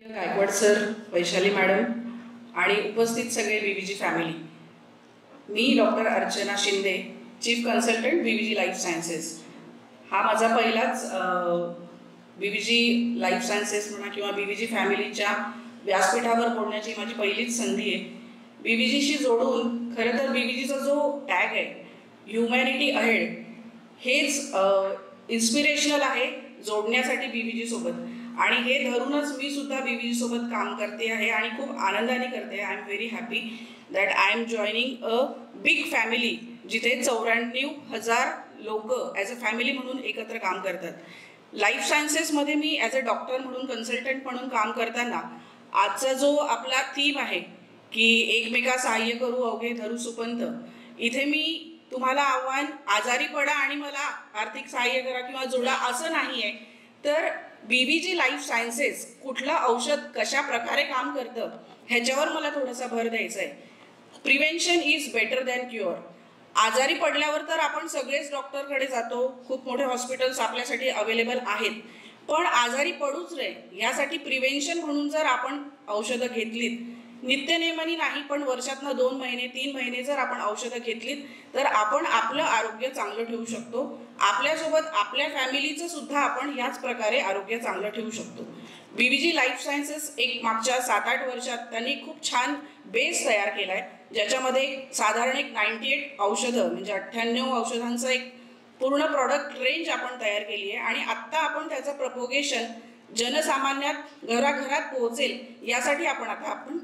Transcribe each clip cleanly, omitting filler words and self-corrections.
Gaikwad sir, Vaishali madam आणि उपस्थित सगळे बीव्हीजी फॅमिली. मी doctor Archana Shinde, chief consultant BVG life sciences. हा माझा पहिलाच बीव्हीजी लाईफ सायन्सेस म्हणा किंवा बीव्हीजी फॅमिलीच्या व्यासपीठावर बोलण्याची माझी पहिलीच संधी आहे. बीव्हीजीशी जोडून खरं तर बीव्हीजीचा जो टॅग आहे ह्युमॅनिटी अहेड, हेच इन्स्पिरेशनल आहे जोडण्यासाठी बीव्हीजी सोबत. आणि हे धरूनच मी सुद्धा बीव्हीजी सोबत काम करते आहे आणि खूप आनंदाने करते. I am very happy that I am joining a big family, जिथे 94,000 लोक ॲज अ फॅमिली म्हणून एकत्र काम करतात. लाईफ सायन्सेसमध्ये मी ॲज अ डॉक्टर म्हणून, कन्सल्टंट म्हणून काम करताना आजचा जो आपला थीम आहे की एकमेका सहाय्य करू अवघे धरू सुपंत, इथे मी तुम्हाला आव्हान आजारी पडा आणि मला आर्थिक सहाय्य करा किंवा जोडा असं नाही आहे. तर बीव्हीजी लाईफ सायन्सेस कुठलं औषध कशा प्रकारे काम करतं ह्याच्यावर मला थोडासा भर द्यायचा आहे. Prevention is better than cure. आजारी पडल्यावर तर आपण सगळेच डॉक्टरकडे जातो, खूप मोठे हॉस्पिटल्स आपल्यासाठी अवेलेबल आहेत, पण आजारी पडूच नये यासाठी प्रिव्हेन्शन म्हणून जर आपण औषधं घेतलीत, नित्यनेमानी नाही पण वर्षातनं 2 महिने 3 महिने जर आपण औषधं घेतलीत तर आपण आपलं आरोग्य चांगलं ठेवू शकतो. आपल्यासोबत आपल्या फॅमिलीचं सुद्धा आपण ह्याच प्रकारे आरोग्य चांगलं ठेवू शकतो. बीव्हीजी लाईफ सायन्सेस एक मागच्या 7-8 वर्षात त्यांनी खूप छान बेस तयार केला आहे, ज्याच्यामध्ये साधारण 98 औषधं म्हणजे 98 औषधांचं एक पूर्ण प्रॉडक्ट रेंज आपण तयार केली आहे. आणि आत्ता आपण त्याचं प्रपोगेशन जनसामान्यात घराघरात पोहोचेल यासाठी आपण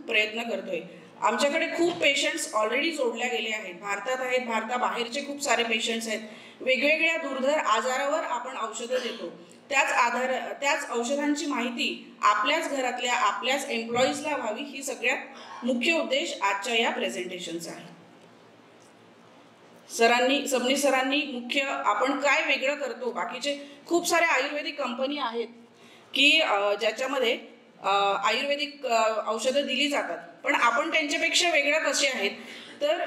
प्रयत्न करतोय. आमच्याकडे खूप पेशंट्स ऑलरेडी जोडल्या गेले आहेत, भारतात आहेत, भारताबाहेरचे खूप सारे पेशंट्स आहेत. वेगवेगळ्या दुर्धर आजारावर आपण औषधं देतो. त्याच औषधांची माहिती आपल्याच घरातल्या आपल्याच एम्प्लॉईजला व्हावी, ही सगळ्यात मुख्य उद्देश आजच्या या प्रेझेंटेशनचा आहे. सबनी सरांनी मुख्य आपण काय वेगळं करतो, बाकीचे खूप सारे आयुर्वेदिक कंपनी आहेत की ज्याच्यामध्ये आयुर्वेदिक औषधं दिली जातात, पण आपण त्यांच्यापेक्षा वेगळं कसे आहेत. तर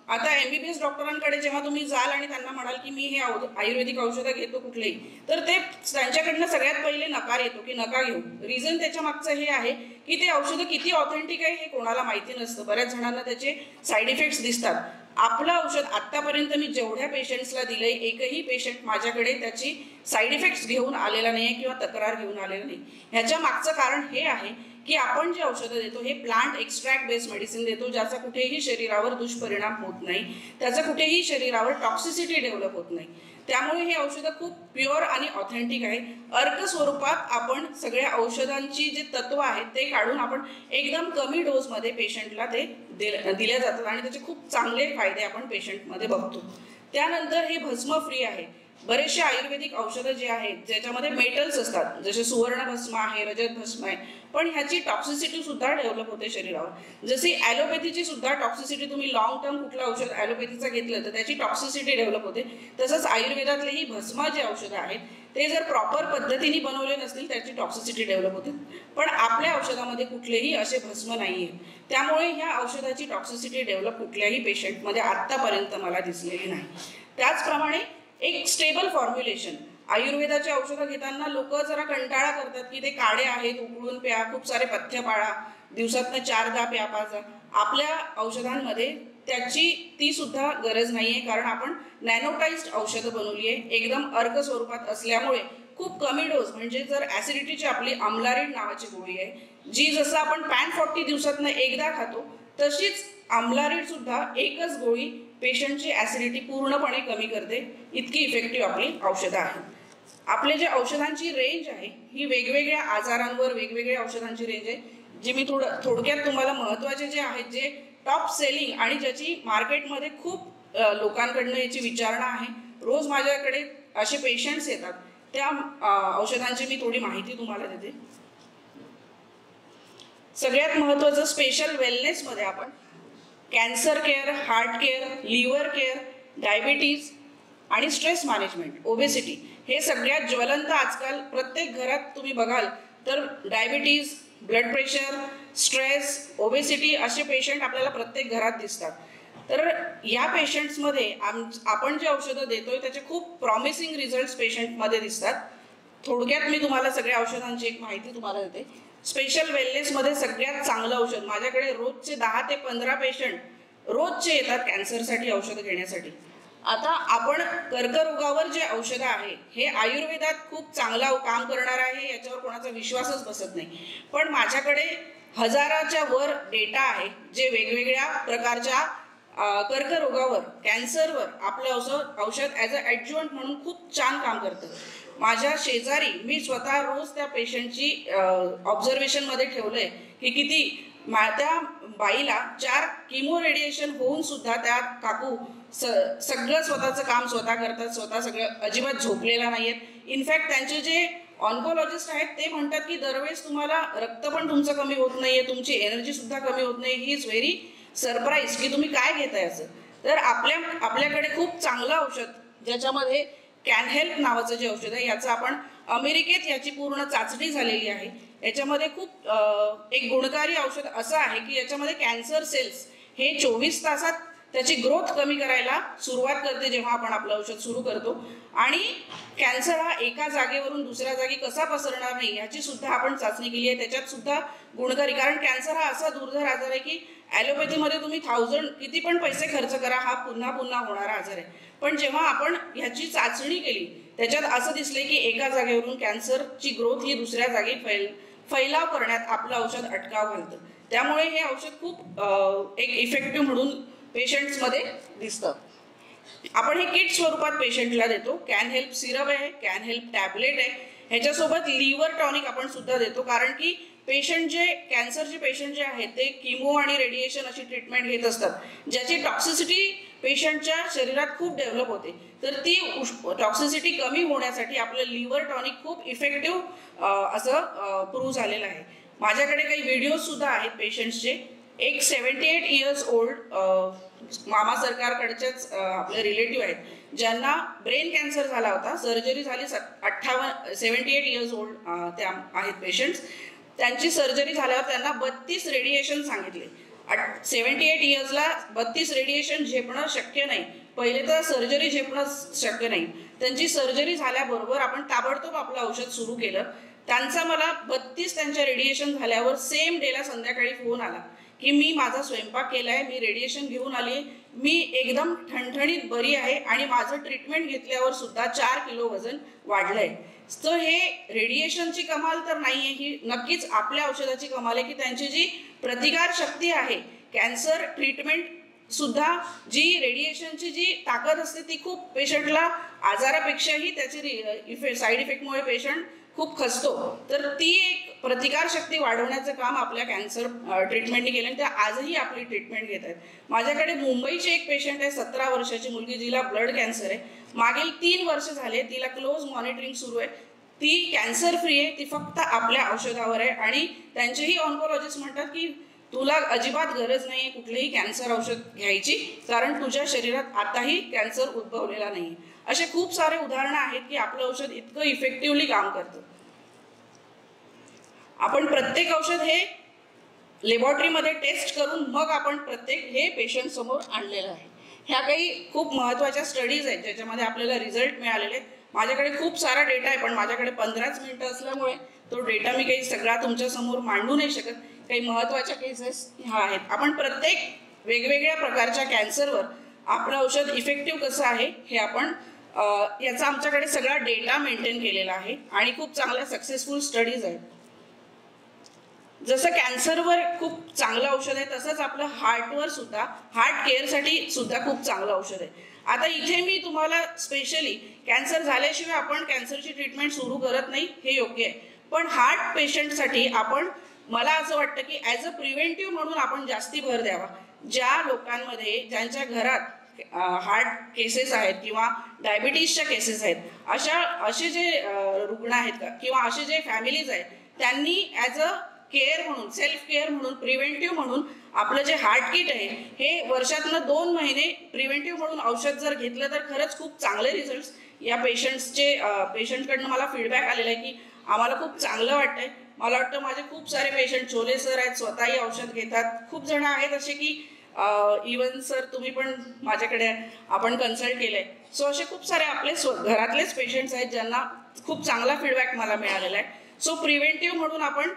आता MBBS डॉक्टरांकडे जेव्हा तुम्ही जाल आणि त्यांना म्हणाल की मी हे आयुर्वेदिक औषधं घेतो कुठलेही, तर ते त्यांच्याकडनं सगळ्यात पहिले नकार येतो की नका घेऊ. रिझन त्याच्या मागचं हे आहे की ते औषधं किती ऑथेंटिक आहे हे कोणाला माहिती नसतं. बऱ्याच जणांना त्याचे साईड इफेक्ट्स दिसतात. आपलं औषध आत्तापर्यंत मी जेवढ्या पेशंट्सला दिलंय, एकही पेशंट माझ्याकडे त्याची साईड इफेक्ट्स घेऊन आलेला नाही किंवा तक्रार घेऊन आलेला नाही. ह्याच्या मागचं कारण हे आहे की आपण जे औषधं देतो हे प्लांट एक्स्ट्रॅक्ट बेस्ड मेडिसिन देतो, ज्याचा कुठेही शरीरावर दुष्परिणाम होत नाही, त्याचा कुठेही शरीरावर टॉक्सिसिटी डेव्हलप होत नाही. त्यामुळे हे औषधं खूप प्युअर आणि ऑथेंटिक आहे. अर्क स्वरूपात आपण सगळ्या औषधांची जे तत्व आहेत ते काढून आपण एकदम कमी डोसमध्ये पेशंटला ते दिल्या जातात आणि त्याचे खूप चांगले फायदे आपण पेशंटमध्ये बघतो. त्यानंतर हे भस्म फ्री आहे. बरेचसे आयुर्वेदिक औषधं जे आहेत ज्याच्यामध्ये मेटल्स असतात, जसे सुवर्ण भस्म आहे, रजत भस्म आहे, पण ह्याची टॉक्सिसिटी सुद्धा डेव्हलप होते शरीरावर. जशी ॲलोपॅथीची सुद्धा टॉक्सिसिटी, तुम्ही लॉंग टर्म कुठलं औषध ॲलोपॅथीचं घेतलं तर त्याची टॉक्सिसिटी डेव्हलप होते, तसंच आयुर्वेदातलेही भस्म जे औषधं आहेत ते जर प्रॉपर पद्धतीने बनवले नसतील त्याची टॉक्सिसिटी डेव्हलप होते. पण आपल्या औषधामध्ये कुठलेही असे भस्म नाही आहे, त्यामुळे ह्या औषधाची टॉक्सिसिटी डेव्हलप कुठल्याही पेशंटमध्ये आत्तापर्यंत मला दिसलेली नाही. त्याचप्रमाणे एक स्टेबल फॉर्म्युलेशन. आयुर्वेदाची औषधं घेताना लोक जरा कंटाळा करतात की ते काढे आहेत, उकळून प्या, खूप सारे पथ्य पाळा, दिवसातनं 4दा प्या 5दा. आपल्या औषधांमध्ये त्याची ती सुद्धा गरज नाही आहे, कारण आपण नॅनोटाइज्ड औषधं बनवली आहे, एकदम अर्क स्वरूपात असल्यामुळे खूप कमी डोस. म्हणजे जर ॲसिडिटीची आपली अमलारीड नावाची गोळी आहे, जी जसं आपण पॅन 40 दिवसातनं एकदा खातो, तशीच अमलारीड सुद्धा एकच गोळी पेशंटची ॲसिडिटी पूर्णपणे कमी करते. इतकी इफेक्टिव्ह आपली औषधं आहेत. आपले जे औषधांची रेंज आहे ही वेगवेगळ्या आजारांवर वेगवेगळ्या औषधांची रेंज आहे, जी मी थोडक्यात तुम्हाला महत्त्वाचे जे आहेत, जे टॉप सेलिंग आणि ज्याची मार्केटमध्ये खूप लोकांकडनं याची विचारणा आहे, रोज माझ्याकडे असे पेशंट्स येतात, त्या औषधांची मी थोडी माहिती तुम्हाला देते. सगळ्यात महत्त्वाचं स्पेशल वेलनेसमध्ये आपण cancer care, heart care, liver care, diabetes आणि स्ट्रेस मॅनेजमेंट, ओबेसिटी, हे सगळ्यात ज्वलंत आजकाल प्रत्येक घरात तुम्ही बघाल तर diabetes, blood pressure, stress, obesity असे पेशंट आपल्याला प्रत्येक घरात दिसतात. तर या पेशंट्समध्ये आपण जे औषधं देतोय त्याचे खूप प्रॉमिसिंग रिझल्ट्स पेशंटमध्ये दिसतात. थोडक्यात मी तुम्हाला सगळ्या औषधांची एक माहिती तुम्हाला देते. स्पेशल वेलनेसमध्ये सगळ्यात चांगलं औषध, माझ्याकडे रोजचे 10 ते 15 पेशंट रोजचे येतात कॅन्सरसाठी औषधं घेण्यासाठी. आता आपण कर्करोगावर जे औषधं आहे हे आयुर्वेदात खूप चांगला काम करणार आहे, याच्यावर कोणाचा विश्वासच बसत नाही. पण माझ्याकडे हजाराच्या वर डेटा आहे जे वेगवेगळ्या प्रकारच्या कर्करोगावर, कॅन्सरवर आपलं औषध ॲज अ ॲडज्युएंट म्हणून खूप छान काम करतं. माझ्या शेजारी मी स्वतः रोज त्या पेशंटची ऑब्झर्वेशनमध्ये ठेवलंय की किती त्या बाईला 4 किमो रेडिएशन होऊन सुद्धा त्या काकू सगळं स्वतःचं काम स्वतः करतात, स्वतः सगळं, अजिबात झोपलेला नाहीयेत. इनफॅक्ट त्यांचे जे ऑन्कोलॉजिस्ट आहेत ते म्हणतात की दरवेळेस तुम्हाला रक्त पण तुमचं कमी होत नाहीये, तुमची एनर्जी सुद्धा कमी होत नाही. ही इज व्हेरी सरप्राईज की तुम्ही काय घेताय असं. तर आपल्याकडे खूप चांगलं औषध ज्याच्यामध्ये कॅन हेल्प नावाचं जे औषध आहे, याचं आपण अमेरिकेत याची पूर्ण चाचणी झालेली आहे. याच्यामध्ये खूप एक गुणकारी औषध असं आहे की याच्यामध्ये कॅन्सर सेल्स हे 24 तासात त्याची ग्रोथ कमी करायला सुरुवात करते जेव्हा आपण आपलं औषध सुरू करतो. आणि कॅन्सर हा एका जागेवरून दुसऱ्या जागी कसा पसरणार नाही याची सुद्धा आपण चाचणी केली आहे. त्याच्यात सुद्धा गुणकारी, कारण कॅन्सर हा असा दुर्धर आजार आहे की ॲलोपॅथीमध्ये तुम्ही 1000 किती पण पैसे खर्च करा, हा पुन्हा पुन्हा होणारा आजार आहे. पण जेव्हा आपण ह्याची चाचणी केली त्याच्यात असं दिसले की एका जागेवरून कॅन्सरची ग्रोथ ही दुसऱ्या जागी फैलाव करण्यात आपलं औषध अटकाव घालतं. त्यामुळे हे औषध खूप एक इफेक्टिव्ह म्हणून पेशंट्समध्ये दिसतं. आपण हे किट स्वरूपात पेशंटला देतो. कॅन हेल्प सिरप आहे, कॅन हेल्प टॅबलेट आहे, ह्याच्यासोबत लिव्हर टॉनिक आपण सुद्धा देतो. कारण की पेशंट जे कॅन्सरचे पेशंट जे आहेत ते किमो आणि रेडिएशन अशी ट्रीटमेंट घेत असतात, ज्याची टॉक्सिसिटी पेशंटच्या शरीरात खूप डेव्हलप होते. तर ती टॉक्सिसिटी कमी होण्यासाठी आपलं लिव्हर टॉनिक खूप इफेक्टिव्ह असं प्रूव्ह झालेलं आहे. माझ्याकडे काही व्हिडिओज सुद्धा आहेत पेशंट्सचे. एक 78 इयर्स ओल्ड मामा सरकारकडच्याच आपले रिलेटिव्ह आहेत ज्यांना ब्रेन कॅन्सर झाला होता, सर्जरी झाली. 78 इयर्स ओल्ड त्या आहेत पेशंट्स. त्यांची सर्जरी झाल्यावर त्यांना 32 रेडिएशन सांगितले. 78 इयर्सला 32 रेडिएशन झेपणं शक्य नाही. पहिले तर सर्जरी झेपणं शक्य नाही. त्यांची सर्जरी झाल्याबरोबर आपण ताबडतोब आपलं औषध सुरू केलं. त्यांचा मला 32 त्यांच्या रेडिएशन झाल्यावर सेम डेला संध्याकाळी फोन आला की मी माझा स्वयंपाक केलाय, मी रेडिएशन घेऊन आली, मी एकदम ठणठणीत बरी आहे आणि माझं ट्रीटमेंट घेतल्यावर सुद्धा 4 किलो वजन वाढलंय. तर हे रेडिएशनची कमाल तर नाहीये, ही नक्कीच आपल्या औषधाची कमाल आहे की त्यांची जी प्रतिकार शक्ती आहे, कॅन्सर ट्रीटमेंट सुद्धा जी रेडिएशनची जी ताकद असते ती खूप पेशंटला आजारापेक्षाही त्याची साईड इफेक्टमुळे पेशंट खूप खचतो. तर ती एक प्रतिकार शक्ती वाढवण्याचं काम आपल्या कॅन्सर ट्रीटमेंटने केलं आणि त्या आजही आपली ट्रीटमेंट घेत आहेत. माझ्याकडे मुंबईची एक पेशंट आहे, 17 वर्षाची मुलगी, जिला ब्लड कॅन्सर आहे. मागील 3 वर्ष झाले तिला क्लोज मॉनिटरिंग सुरू आहे. ती कॅन्सर फ्री आहे, ती फक्त आपल्या औषधावर आहे. आणि त्यांचेही ऑन्कोलॉजिस्ट म्हणतात की तुला अजिबात गरज नाही कुठलेही कॅन्सर औषध घ्यायची, कारण तुझ्या शरीरात आताही कॅन्सर उद्भवलेला नाही. असे खूप सारे उदाहरणं आहेत की आपलं औषध इतकं इफेक्टिव्हली काम करतं. आपण प्रत्येक औषध हे लॅबोरेटरीमध्ये टेस्ट करून मग आपण प्रत्येक हे पेशंट समोर आणलेलं आहे. ह्या काही खूप महत्त्वाच्या स्टडीज आहेत ज्याच्यामध्ये आपल्याला रिझल्ट मिळालेले आहेत. माझ्याकडे खूप सारा डेटा आहे, पण माझ्याकडे 15च मिनिटं असल्यामुळे तो डेटा मी काही सगळा तुमच्या समोर मांडू नाही शकत. काही महत्त्वाच्या केसेस ह्या आहेत. आपण प्रत्येक वेगवेगळ्या प्रकारच्या कॅन्सरवर आपलं औषध इफेक्टिव्ह कसं आहे हे आपण याचा आमच्याकडे सगळा डेटा मेंटेन केलेला आहे आणि खूप चांगल्या सक्सेसफुल स्टडीज आहेत. जसं कॅन्सरवर खूप चांगलं औषध आहे तसंच आपलं हार्टवर सुद्धा, हार्ट केअरसाठी सुद्धा खूप चांगलं औषध आहे. आता इथे मी तुम्हाला स्पेशली कॅन्सर झाल्याशिवाय आपण कॅन्सरची ट्रीटमेंट सुरू करत नाही हे योग्य आहे, पण हार्ट पेशंटसाठी आपण, मला असं वाटतं की ॲज अ प्रिव्हेंटिव्ह म्हणून आपण जास्ती भर द्यावा. ज्या लोकांमध्ये ज्यांच्या घरात हार्ट केसेस आहेत किंवा डायबिटीजच्या केसेस आहेत, असे जे रुग्ण आहेत किंवा असे जे फॅमिलीज आहेत, त्यांनी ॲज अ केअर म्हणून, सेल्फ केअर म्हणून, प्रिव्हेंटिव्ह म्हणून आपलं जे हार्ट किट आहे हे वर्षातनं 2 महिने प्रिव्हेंटिव्ह म्हणून औषध जर घेतलं तर खरंच खूप चांगले रिझल्ट्स या पेशंटकडनं मला फीडबॅक आलेला आहे की आम्हाला खूप चांगलं वाटतंय. मला वाटतं माझे खूप सारे पेशंट, छोले सर आहेत, स्वतःही औषध घेतात. खूप जण आहेत असे की इवन सर तुम्ही पण माझ्याकडे आपण कन्सल्ट केलंय. सो असे खूप सारे आपले घरातलेच पेशंट्स आहेत ज्यांना खूप चांगला फीडबॅक मला मिळालेला आहे. सो प्रिव्हेंटिव्ह म्हणून आपण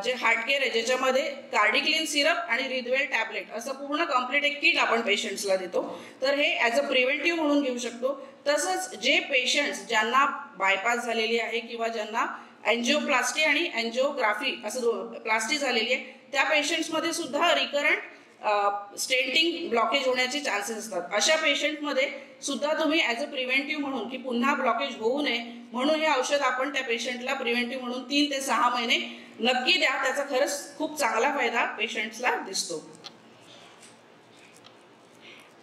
जे हार्ट केअर आहे ज्याच्यामध्ये कार्डिक्लिन सिरप आणि रिद्वेल टॅबलेट असं पूर्ण कम्प्लीट एक किट आपण पेशंट्सला देतो. तर हे ॲज अ प्रिव्हेंटिव्ह म्हणून घेऊ शकतो. तसंच जे पेशंट्स ज्यांना बायपास झालेली आहे किंवा ज्यांना अँजिओप्लास्टी आणि अँजिओग्राफी असं प्लास्टी झालेली आहे त्या पेशंट्समध्ये सुद्धा रिकरंट स्टेंटिंग ब्लॉकेज होण्याचे चान्सेस असतात. अशा पेशंटमध्ये सुद्धा तुम्ही ॲज अ प्रिव्हेंटिव्ह म्हणून की पुन्हा ब्लॉकेज होऊ नये म्हणून हे औषध आपण त्या पेशंटला प्रिव्हेंटिव्ह म्हणून 3 ते 6 महिने नक्की द्या. त्याचा खरंच खूप चांगला फायदा पेशंट्सला दिसतो.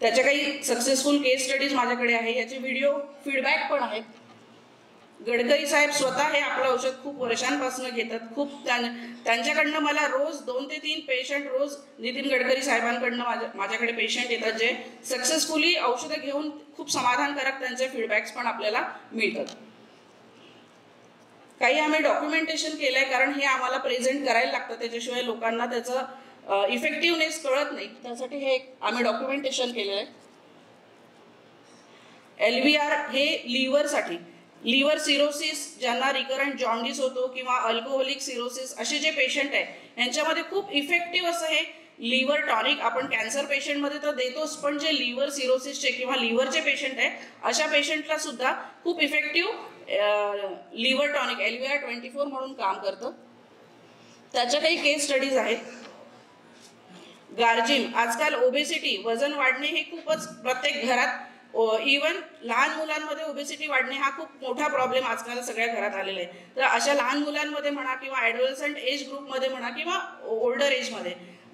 त्याच्या काही सक्सेसफुल केस स्टडीज माझ्याकडे आहे, याचे व्हिडिओ फीडबॅक पण आहेत. गडकरी साहेब स्वतः हे आपलं औषध खूप वर्षांपासून घेतात. खूप त्यांच्याकडनं मला रोज 2 ते 3 पेशंट रोज नितीन गडकरी साहेबांकडनं माझ्याकडे पेशंट येतात जे सक्सेसफुली औषधं घेऊन खूप समाधानकारक त्यांचे फीडबॅक्स पण आपल्याला मिळतात. काही आम्ही डॉक्युमेंटेशन केलंय कारण हे आम्हाला प्रेझेंट करायला लागतं, त्याच्याशिवाय लोकांना त्याचं इफेक्टिव्हनेस कळत नाही. त्यासाठी हे आम्ही डॉक्युमेंटेशन केलेलं आहे. LVR हे लिव्हरसाठी, लिव्हर सिरोसिस ज्यांना रिकरंट जॉन्डिस होतो किंवा अल्कोहोलिक सिरोसिस असे जे पेशंट आहे यांच्यामध्ये खूप इफेक्टिव्ह असं हे लिव्हर टॉनिक आपण कॅन्सर पेशंटमध्ये तर देतोच, पण जे लिव्हर सिरोसिसचे किंवा लिव्हरचे पेशंट आहे अशा पेशंटला सुद्धा खूप इफेक्टिव्ह लिव्हर टॉनिक LVR 24 म्हणून काम करतं. त्याच्या काही केस स्टडीज आहेत. गार्जिम, आजकाल ओबेसिटी वजन वाढणे हे खूपच प्रत्येक घरात, इवन लहान मुलांमध्ये ओबेसिटी वाढणे हा खूप मोठा प्रॉब्लेम आजकाल सगळ्या घरात आलेला आहे. तर अशा लहान मुलांमध्ये म्हणा किंवा ॲडोलसंट एज ग्रुपमध्ये म्हणा किंवा ओल्डर एजमध्ये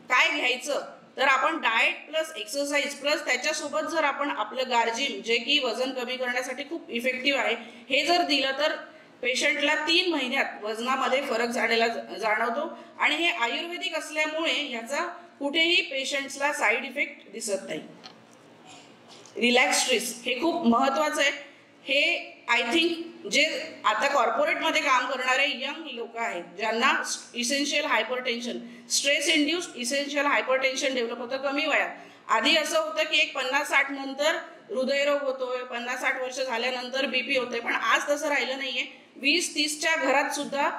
काय घ्यायचं, तर आपण डाएट प्लस एक्सरसाइज प्लस त्याच्यासोबत जर आपण आपलं गार्जिम जे की वजन कमी करण्यासाठी खूप इफेक्टिव्ह आहे हे जर दिलं तर पेशंटला 3 महिन्यात वजनामध्ये फरक जाणवतो. आणि हे आयुर्वेदिक असल्यामुळे ह्याचा कुठेही पेशंट्सला साईड इफेक्ट दिसत नाही. रिलॅक्स स्ट्रेस हे खूप महत्त्वाचं आहे. हे आय थिंक जे आता कॉर्पोरेटमध्ये काम करणारे यंग लोक आहेत ज्यांना essential hypertension, stress induced essential hypertension develop होतं कमी वयात. आधी असं होतं की एक 50-60 नंतर हृदयरोग होतोय, 50-60 वर्ष झाल्यानंतर BP होतोय, पण आज तसं राहिलं नाहीये. 20-30च्या घरात सुद्धा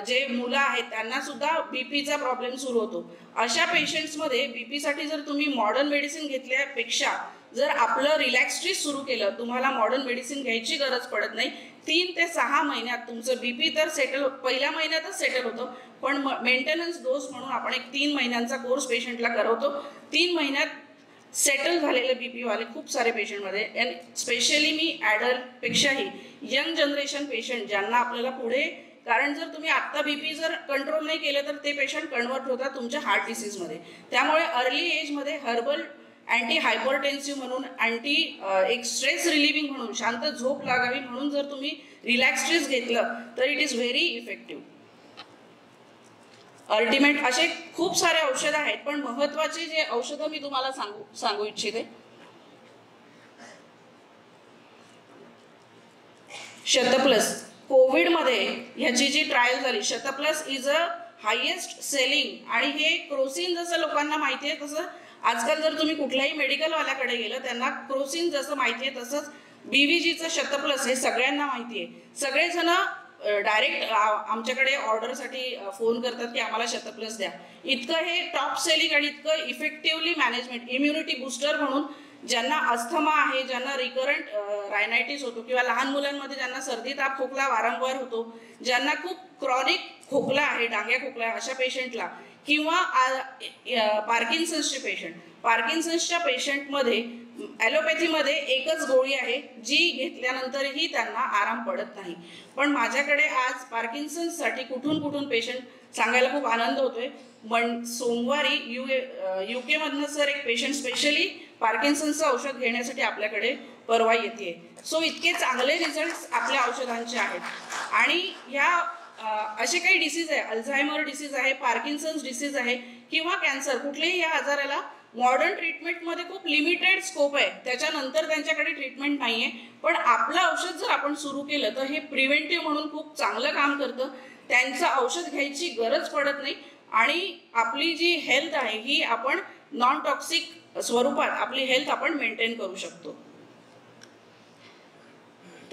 जे मुलं आहेत त्यांना सुद्धा BPचा प्रॉब्लेम सुरू होतो. अशा पेशंट्समध्ये BPसाठी जर तुम्ही मॉडर्न मेडिसिन घेतल्यापेक्षा जर आपलं रिलॅक्स स्ट्रेस सुरू केलं, तुम्हाला मॉडर्न मेडिसिन घ्यायची गरज पडत नाही. 3 ते 6 महिन्यात तुमचं BP तर सेटल, पहिल्या महिन्यातच सेटल होतं, पण मेंटेनन्स डोस म्हणून आपण एक 3 महिन्यांचा कोर्स पेशंटला करवतो. 3 महिन्यात सेटल झालेले BP वाले खूप सारे पेशंटमध्ये, आणि स्पेशली मी ॲडल्टपेक्षाही यंग जनरेशन पेशंट ज्यांना आपल्याला पुढे, कारण जर तुम्ही आत्ता BP जर कंट्रोल नाही केलं तर ते पेशंट कन्वर्ट होतात तुमच्या हार्ट डिसीजमध्ये. त्यामुळे अर्ली एजमध्ये हर्बल अँटी हायपरटेन्सिव्ह म्हणून, एक स्ट्रेस रिलिव्हिंग म्हणून, शांत झोप लागावी म्हणून जर तुम्ही रिलॅक्स स्ट्रेस घेतलं तर it is very effective. Ultimate असे खूप सारे औषधं आहेत, पण महत्वाचे जे औषधं मी तुम्हाला सांगू इच्छिते, शतप्लस. कोविडमध्ये ह्याची जी ट्रायल झाली, शतप्लस इज अ हायेस्ट सेलिंग, आणि हे क्रोसिन जसं लोकांना माहिती आहे तसं आजकाल जर तुम्ही कुठल्याही मेडिकलवाल्याकडे गेलं त्यांना क्रोसिन जसं माहिती आहे तसंच BVGचं शतप्लस हे सगळ्यांना माहिती आहे. सगळेजण डायरेक्ट आमच्याकडे ऑर्डरसाठी फोन करतात की आम्हाला शतप्लस द्या. इतकं हे टॉप सेलिंग आणि इतकं इफेक्टिव्हली मॅनेजमेंट, इम्युनिटी बुस्टर म्हणून ज्यांना अस्थमा आहे, ज्यांना रिकरंट रायनायटिस होतो किंवा लहान मुलांमध्ये ज्यांना सर्दी ताप खोकला वारंवार होतो, ज्यांना खूप क्रॉनिक खोकला आहे, डांग्या खोकला आहे, अशा पेशंटला, किंवा पार्किन्सन्सचे पेशंट, पार्किन्सन्सच्या पेशंटमध्ये ॲलोपॅथीमध्ये एकच गोळी आहे जी घेतल्यानंतरही त्यांना आराम पडत नाही. पण माझ्याकडे आज पार्किन्सन्ससाठी कुठून पेशंट सांगायला खूप आनंद होतोय. सोमवारी UK मधनं सर एक पेशंट स्पेशली पार्किन्सन्सचं औषध घेण्यासाठी आपल्याकडे परवा येते. सो इतके चांगले रिझल्ट आपल्या औषधांचे आहेत. आणि ह्या असे काही डिसीज आहे, अल्झायमर डिसीज आहे, पार्किन्सन्स डिसीज आहे किंवा कॅन्सर, कुठलेही या आजाराला मॉडर्न ट्रीटमेंटमध्ये खूप लिमिटेड स्कोप आहे, त्याच्यानंतर त्यांच्याकडे ट्रीटमेंट नाही आहे. पण आपलं औषध जर आपण सुरू केलं तर हे प्रिव्हेंटिव्ह म्हणून खूप चांगलं काम करतं. त्यांचं औषध घ्यायची गरज पडत नाही आणि आपली जी हेल्थ आहे ही आपण नॉन टॉक्सिक स्वरूपात आपली हेल्थ आपण मेंटेन करू शकतो.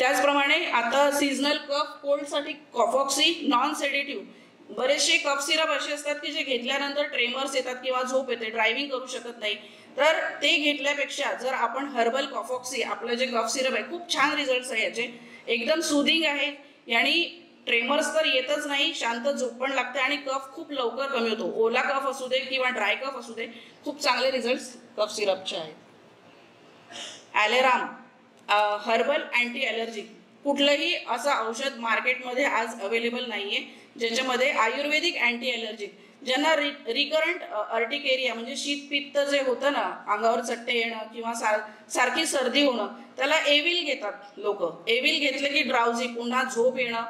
त्याचप्रमाणे आता सीझनल कफ कोल्डसाठी कॉफॉक्सी नॉन सेडेटिव्ह बरेचसे कफ सिरप असे असतात की जे घेतल्यानंतर ट्रेमर्स येतात किंवा झोप येते, ड्रायव्हिंग करू शकत नाही, तर ते घेतल्यापेक्षा जर आपण हर्बल कॉफॉक्सी आपलं जे कफ सिरप आहे खूप छान रिझल्ट्स आहे याचे, एकदम सुदिंग आहे, यानी ट्रेमर्स तर येतच नाही, शांत झोप पण लागते आणि कफ खूप लवकर कमी होतो. ओला कफ असू दे किंवा ड्राय कफ असू दे, खूप चांगले रिझल्ट्स कफ सिरपचे आहेत. ॲलेराम हर्बल अँटी ॲलर्जिक, कुठलंही असं औषध मार्केटमध्ये आज अवेलेबल नाहीये ज्याच्यामध्ये आयुर्वेदिक अँटी ॲलर्जिक, ज्यांना रिकरंट अर्टिकेरिया म्हणजे शीतपित्त जे होतं ना, अंगावर चट्टे येणं किंवा सारखी सर्दी होणं, त्याला एविल घेतात लोक. एविल घेतलं की ड्राउझी, पुन्हा झोप येणं,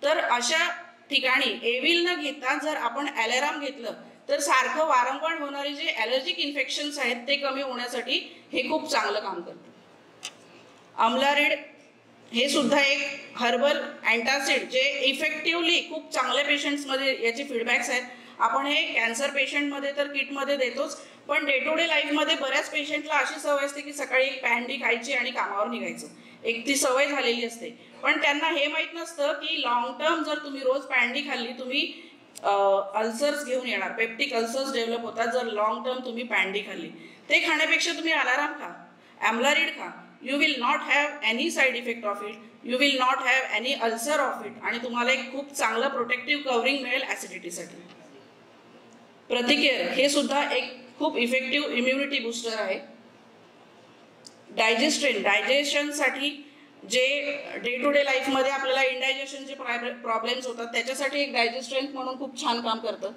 तर अशा ठिकाणी एविल न घेता जर आपण ॲलेराम घेतलं तर सारखं वारंवार होणारे जे ॲलर्जिक इन्फेक्शन्स आहेत ते कमी होण्यासाठी हे खूप चांगलं काम करतं. अमलारेड हे सुद्धा एक हर्बल अँटासिड जे इफेक्टिव्हली खूप चांगल्या पेशंट्समध्ये याचे फीडबॅक्स आहेत. आपण हे कॅन्सर पेशंटमध्ये तर किटमध्ये देतोच, पण डे टू डे लाईफमध्ये बऱ्याच पेशंटला अशी सवय असते की सकाळी एक पॅन्डी खायची आणि कामावर निघायचं, एक ती सवय झालेली असते. पण त्यांना हे माहीत नसतं की लॉंग टर्म जर तुम्ही रोज पॅन्डी खाल्ली, तुम्ही अल्सर्स घेऊन येणार, पेप्टिक अल्सर्स डेव्हलप होतात जर लॉंग टर्म तुम्ही पॅन्डी खाल्ली. ते खाण्यापेक्षा तुम्ही अलाराम खा, ॲम्लारिड खा, you will not have any side effect of it, you will not have any ulcer of it, आणि तुम्हाला एक खूप चांगलं प्रोटेक्टिव्ह कव्हरिंग मिळेल ॲसिडिटीसाठी. प्रतिकेअर हे सुद्धा एक खूप इफेक्टिव्ह इम्युनिटी बूस्टर आहे. डायजेस्ट्रेन, डायजेशनसाठी जे डे टू डे लाईफमध्ये आपल्याला इंडायजेशनचे प्रॉब्लेम्स होतात त्याच्यासाठी एक डायजेस्ट्रेंथ म्हणून खूप छान काम करतं.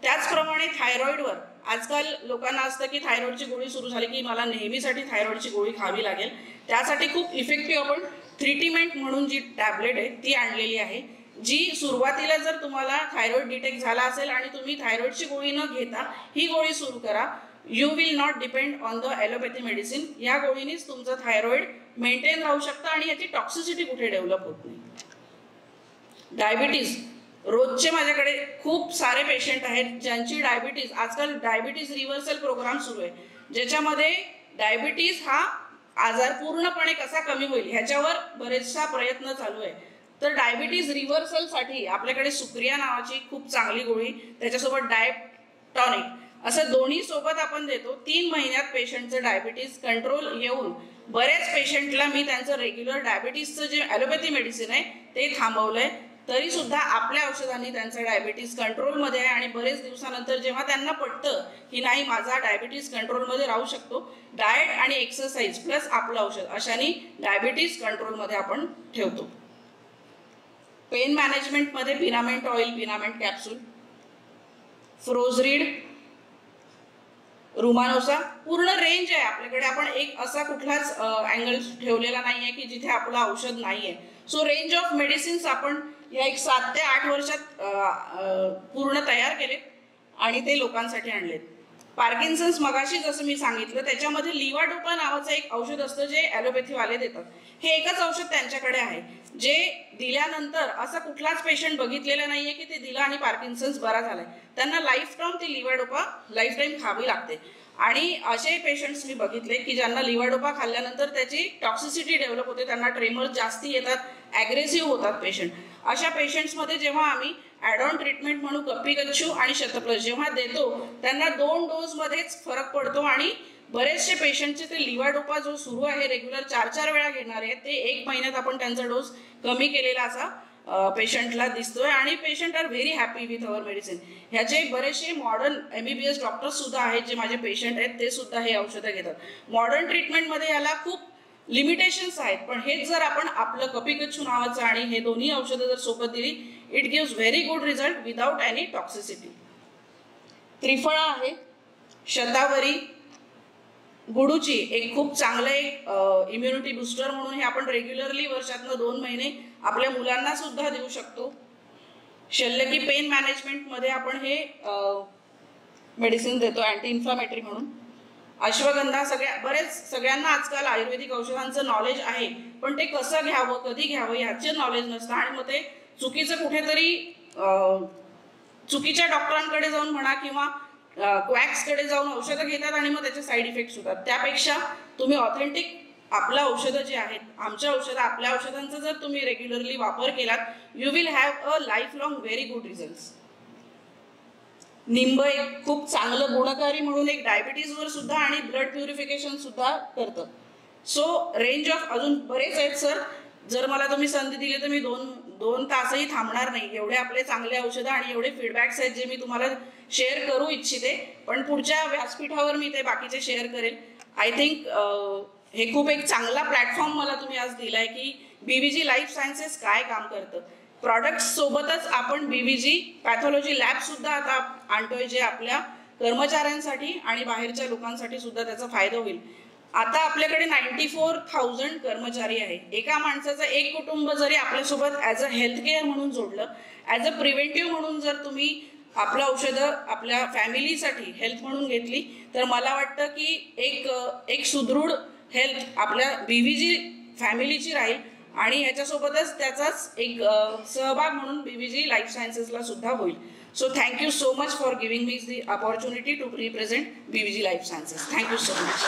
त्याचप्रमाणे थायरॉइडवर आजकाल लोकांना असतं की थायरॉइडची गोळी सुरू झाली की मला नेहमीसाठी थायरॉइडची गोळी खावी लागेल, त्यासाठी खूप इफेक्टिव्ह आपण थ्रीटीमेंट म्हणून जी टॅबलेट आहे ती आणलेली आहे, जी सुरुवातीला जर तुम्हाला थायरॉइड डिटेक्ट झाला असेल आणि तुम्ही थायरॉइडची गोळी न घेता ही गोळी सुरू करा, you will not depend on the allopathy medicine. या गोळीनेच तुमचं थायरॉइड मेंटेन राहू शकतं आणि याची टॉक्सिसिटी कुठे डेव्हलप होत नाही. डायबिटीज, रोजचे माझ्याकडे खूप सारे पेशंट आहेत ज्यांची डायबिटीज, आजकाल डायबिटीज रिव्हर्सल प्रोग्राम सुरू आहे ज्याच्यामध्ये डायबिटीज हा आजार पूर्णपणे कसा कमी होईल ह्याच्यावर बरेचसा प्रयत्न चालू आहे. तर डायबिटीज रिव्हर्सलसाठी आपल्याकडे सुक्रिया नावाची खूप चांगली गोळी, त्याच्यासोबत डायटॉनिक, असं दोन्ही सोबत आपण देतो. 3 महिन्यात पेशंटचं डायबिटीज कंट्रोल येऊन बऱ्याच पेशंटला मी त्यांचं रेग्युलर डायबिटीजचं जे ॲलोपॅथी मेडिसिन आहे ते थांबवलंय, तरी सुद्धा आपल्या औषधांनी त्यांचा डायबिटीज कंट्रोलमध्ये आहे. आणि बरेच दिवसानंतर जेव्हा त्यांना पटतं की नाही माझा डायबिटीज कंट्रोलमध्ये राहू शकतो, डाएट आणि एक्सरसाइज प्लस आपलं औषध अशाने डायबिटीज कंट्रोलमध्ये आपण ठेवतो. पेन मॅनेजमेंटमध्ये पिनामेंट ऑइल, पिनामेंट कॅप्सूल, फ्रोझरीड, रुमानोसा, पूर्ण रेंज आहे आपल्याकडे. आपण एक असा कुठलाच अँगल ठेवलेला नाही आहे की जिथे आपलं औषध नाही आहे. सो रेंज ऑफ मेडिसिन्स आपण या एक 7 ते 8 वर्षात पूर्ण तयार केले आणि ते लोकांसाठी आणलेत. पार्किन्सन्स मगाशी जसं मी सांगितलं त्याच्यामध्ये लिवाडोपा नावाचं एक औषध असतं जे ॲलोपॅथीवाले देतात. हे एकच औषध त्यांच्याकडे आहे जे दिल्यानंतर असा कुठलाच पेशंट बघितलेला नाहीये की ते दिलं आणि पार्किन्सन्स बरा झालाय. त्यांना लाईफ टाईम ती लिवाडोपा लाईफ टाईम खावी लागते. आणि असे पेशंट्स मी बघितले की ज्यांना लिवाडोपा खाल्ल्यानंतर त्याची टॉक्सिसिटी डेव्हलप होते, त्यांना ट्रेमर्स जास्ती येतात, ॲग्रेसिव्ह होतात पेशंट. अशा पेशंट्समध्ये जेव्हा आम्ही ॲड ऑन ट्रीटमेंट म्हणून कप्पिगच्छु आणि शतप्लस जेव्हा देतो त्यांना 2 डोसमध्येच फरक पडतो. आणि बरेचसे पेशंटचे ते लिवाडोपा जो सुरू आहे रेग्युलर 4-4 वेळा घेणार आहेत ते 1 महिन्यात आपण त्यांचा डोस कमी केलेला असा पेशंटला दिसतोय. आणि patient are very happy with our medicine. ह्याचे बरेचसे मॉडर्न MBBS डॉक्टर्स सुद्धा आहेत जे माझे पेशंट आहेत, ते सुद्धा हे औषधं घेतात. मॉडर्न ट्रीटमेंटमध्ये याला खूप लिमिटेशन्स आहेत, पण हेच जर आपण आपलं कपिगच्छु नावाचं आणि हे दोन्ही औषधं जर सोबत दिली, it gives very good result without any toxicity. Triphala आहे, शतावरी, गुडूची एक खूप चांगलं एक इम्युनिटी बुस्टर म्हणून हे आपण रेग्युलरली वर्षातनं 2 महिने आपल्या मुलांना सुद्धा देऊ शकतो. शल्यकी पेन मॅनेजमेंटमध्ये आपण हे मेडिसिन देतो अँटी इन्फ्लामेटरी म्हणून. अश्वगंधा, सगळ्यांना आजकाल आयुर्वेदिक औषधांचं नॉलेज आहे, पण ते कसं घ्यावं, कधी घ्यावं याचे नॉलेज नसतं आणि मग ते चुकीचं कुठेतरी चुकीच्या डॉक्टरांकडे जाऊन म्हणा किंवा क्वॅक्सकडे जाऊन औषधं घेतात आणि मग त्याचे साईड इफेक्ट्स होतात. त्यापेक्षा तुम्ही ऑथेंटिक आपलं औषधं जे आहेत, आमच्या औषधं, आपल्या औषधांचा जर तुम्ही रेग्युलरली वापर केलात, you will have a life long very good results. निंब एक खूप चांगलं गुणकारी म्हणून एक डायबिटीजवर सुद्धा आणि ब्लड प्युरिफिकेशन सुद्धा करतं. सो रेंज ऑफ अजून बरेच आहेत सर. जर मला तुम्ही संधी दिली तर मी दोन तासही थांबणार नाही. एवढे आपले चांगले औषधं आणि एवढे फीडबॅक्स आहेत जे मी तुम्हाला शेअर करू इच्छिते, पण पुढच्या व्यासपीठावर मी ते बाकीचे शेअर करेल. आय थिंक हे खूप एक चांगला प्लॅटफॉर्म मला तुम्ही आज दिलाय की बीव्हीजी लाईफ सायन्सेस काय काम करतं. प्रॉडक्ट्स सोबतच आपण बीव्हीजी पॅथॉलॉजी लॅब सुद्धा आता आणतोय, जे आपल्या कर्मचाऱ्यांसाठी आणि बाहेरच्या लोकांसाठी सुद्धा त्याचा फायदा होईल. आता आपल्याकडे 94,000 कर्मचारी आहेत. एका माणसाचं एक कुटुंब जरी आपल्यासोबत ॲज अ हेल्थ केअर म्हणून जोडलं, ॲज अ प्रिव्हेंटिव्ह म्हणून जर तुम्ही आपलं औषधं आपल्या फॅमिलीसाठी हेल्थ म्हणून घेतली, तर मला वाटतं की एक सुदृढ हेल्थ आपल्या बीव्हीजी फॅमिलीची राहील आणि ह्याच्यासोबतच त्याचाच एक सहभाग म्हणून बीव्हीजी लाईफ सायन्सेसला सुद्धा होईल. So thank you so much for giving me the opportunity to represent BVG Life Sciences. Thank you so much.